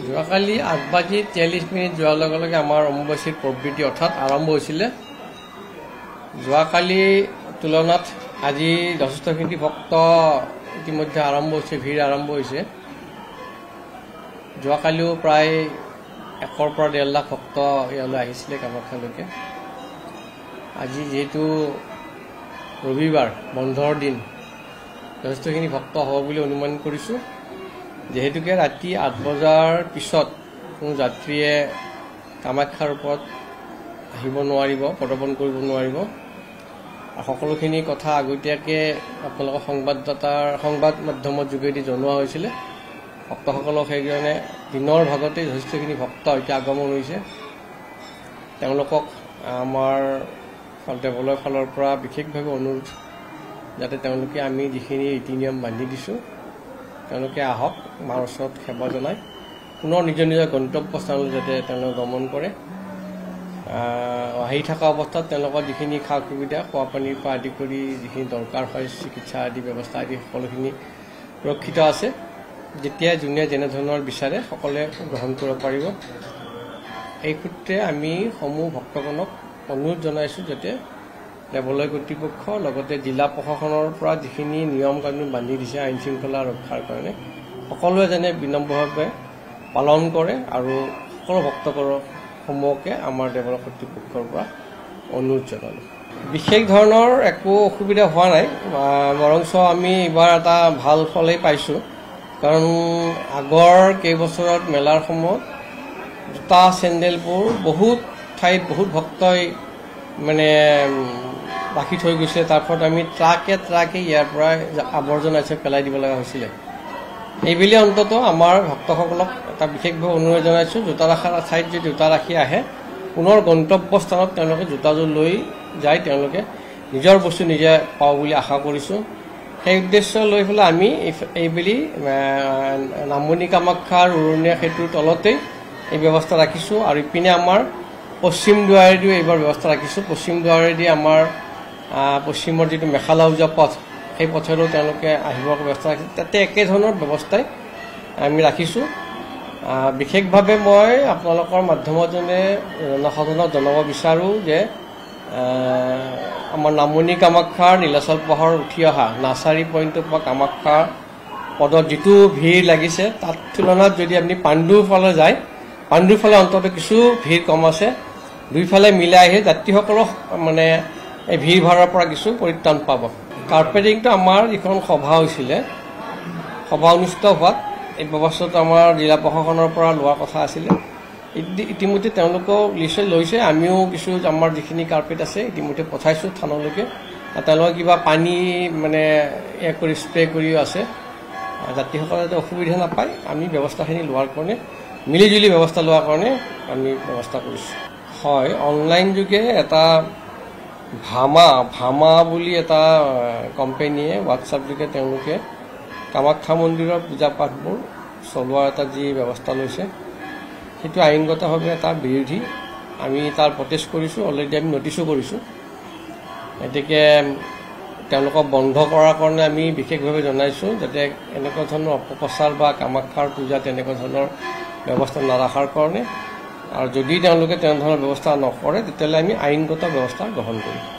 যোৱাকালি 8:43 যোৱাৰ লগে লগে আমাৰ অম্বুবাচীৰ প্ৰবৃত্তি অৰ্থাৎ আৰম্ভ হৈছিলে। যোৱাকালি তুলনাত আজি যথেষ্টখিনি ভক্ত ইতিমধ্যে আৰম্ভ হৈছে, ভিৰ আৰম্ভ হৈছে। যোৱাকালিও প্ৰায় 1 পৰা 1.5 লাখ ভক্ত ইয়ালৈ আহিছিলে কামাখ্যালৈকে। আজি যিহেতু ৰবিবাৰ বন্ধৰ দিন, যথেষ্টখিনি ভক্ত হ'ব বুলি অনুমান কৰিছোঁ। যিহেতুকে ৰাতি 8 বজাৰ পিছত কোনো যাত্ৰীয়ে কামাখ্যাৰ ওপৰত আহিব নোৱাৰিব, পদাৰ্পণ কৰিব নোৱাৰিব। সকলোখিনি কথা আগতীয়াকৈ আপোনালোকৰ সংবাদ মাধ্যমৰ যোগেদি জনোৱা হৈছিলে। ভক্তসকলক সেইকাৰণে দিনৰ ভাগতে যথেষ্টখিনি ভক্ত এতিয়া আগমন হৈছে। তেওঁলোকক আমাৰ দেৱালয়ৰ ফালৰ পৰা বিশেষভাৱে অনুৰোধ, যাতে তেওঁলোকে আমি যিখিনি ৰীতি নিয়ম বান্ধি দিছোঁ তেওঁলোকে আহক, মাৰ ওচৰত সেৱা জনাই পুনৰ নিজৰ নিজৰ গন্তব্যস্থানলৈ যাতে তেওঁলোকে গমন কৰে। আহি থকা অৱস্থাত তেওঁলোকৰ যিখিনি সা সুবিধা, খোৱা পানীৰ পৰা আদি কৰি যিখিনি দৰকাৰ হয়, চিকিৎসা আদি ব্যৱস্থা আদি সকলোখিনি সুৰক্ষিত আছে। যেতিয়া যোনে যেনেধৰণৰ বিচাৰে সকলোৱে গ্ৰহণ কৰিব পাৰিব। এই সূত্ৰে আমি সমূহ ভক্তগণক অনুৰোধ জনাইছোঁ যাতে দেৱালয় কৰ্তৃপক্ষ লগতে জিলা প্ৰশাসনৰ পৰা যিখিনি নিয়ম কানুন বান্ধি দিছে আইন শৃংখলা ৰক্ষাৰ কাৰণে, সকলোৱে যেনে বিনম্ৰভাৱে পালন কৰে। আৰু সকলো ভক্তসমূহকে আমাৰ দেৱালয় কৰ্তৃপক্ষৰ পৰা অনুৰোধ জনালোঁ। বিশেষ ধৰণৰ একো অসুবিধা হোৱা নাই, বৰঞ্চ আমি এইবাৰ এটা ভাল ফলেই পাইছোঁ। কাৰণ আগৰ কেইবছৰত মেলাৰ সময়ত জোতা চেণ্ডেলবোৰ বহুত ঠাইত বহুত ভক্তই ৰাখি থৈ গৈছে। তাৰ ফলত আমি ট্ৰাকে ইয়াৰ পৰা আৱৰ্জনা হিচাপে পেলাই দিব লগা হৈছিলে। এইবুলি অন্ততঃ আমাৰ ভক্তসকলক এটা বিশেষভাৱে অনুৰোধ জনাইছোঁ, জোতা ৰখাৰ ঠাইত যদি জোতা ৰাখি আহে, পুনৰ গন্তব্যস্থানত তেওঁলোকে জোতাযোৰ লৈ যায় তেওঁলোকে নিজৰ বস্তু নিজে পাব বুলি আশা কৰিছোঁ। সেই উদ্দেশ্য লৈ পেলাই আমি এইবুলি নামনি কামাখ্যাৰ উৰণীয়া সেতুৰ তলতেই এই ব্যৱস্থা ৰাখিছোঁ। আৰু ইপিনে আমাৰ পশ্চিম দুৱাৰেদিও এইবাৰ ব্যৱস্থা ৰাখিছোঁ। পশ্চিম দুৱাৰেদি আমাৰ পশ্চিমৰ যিটো মেখেলা উজা পথ, সেই পথেৰেও তেওঁলোকে আহিবৰ ব্যৱস্থা ৰাখিছে। তাতে একেধৰণৰ ব্যৱস্থাই আমি ৰাখিছোঁ। বিশেষভাৱে মই আপোনালোকৰ মাধ্যমজনে জনসাধাৰণক জনাব বিচাৰোঁ যে আমাৰ নামনি কামাখ্যাৰ নীলাচল পাহাৰ উঠি অহা নাৰ্চাৰী পইণ্টৰ পৰা কামাখ্যা পদত যিটো ভিৰ লাগিছে, তাত তুলনাত যদি আপুনি পাণ্ডুৰ ফালে যায়, পাণ্ডুৰ ফালে অন্ততঃ কিছু ভিৰ কম আছে। দুইফালে মিলাই আহি যাত্ৰীসকলক এই ভিৰ ভাড়াৰ পৰা কিছু পৰিত্ৰাণ পাব। কাৰ্পেটিংটো আমাৰ যিখন সভা হৈছিলে, সভা অনুষ্ঠিত হোৱাত এই ব্যৱস্থাটো আমাৰ জিলা প্ৰশাসনৰ পৰা লোৱাৰ কথা আছিলে। ইতিমধ্যে তেওঁলোকেও নিশ্চয় লৈছে। আমিও কিছু আমাৰ যিখিনি কাৰ্পেট আছে ইতিমধ্যে পঠাইছোঁ থানালৈকে। তেওঁলোকে কিবা পানী কৰি স্প্ৰে কৰিও আছে, যাত্ৰীসকলে যাতে অসুবিধা নাপায় আমি ব্যৱস্থাখিনি লোৱাৰ কাৰণে, মিলিজুলি ব্যৱস্থা লোৱাৰ কাৰণে আমি ব্যৱস্থা কৰিছোঁ। হয়, অনলাইন যোগে এটা ভামা বুলি এটা কোম্পানীয়ে হোৱাটছআপ যোগে তেওঁলোকে কামাখ্যা মন্দিৰৰ পূজা পাঠবোৰ চলোৱাৰ এটা যি ব্যৱস্থা লৈছে, সেইটো আইনগতভাৱে এটা বিৰোধী। আমি তাৰ প্ৰটেষ্ট কৰিছোঁ, অলৰেডি আমি নটিছো কৰিছোঁ। গতিকে তেওঁলোকক বন্ধ কৰাৰ কাৰণে আমি বিশেষভাৱে জনাইছোঁ, যাতে এনেকুৱা ধৰণৰ অপপ্ৰচাৰ বা কামাখ্যাৰ পূজাত এনেকুৱা ধৰণৰ ব্যৱস্থা নাৰাখাৰ কাৰণে। আৰু যদি তেওঁলোকে তেনেধৰণৰ ব্যৱস্থা নকৰে, তেতিয়াহ'লে আমি আইনগত ব্যৱস্থা গ্ৰহণ কৰিম।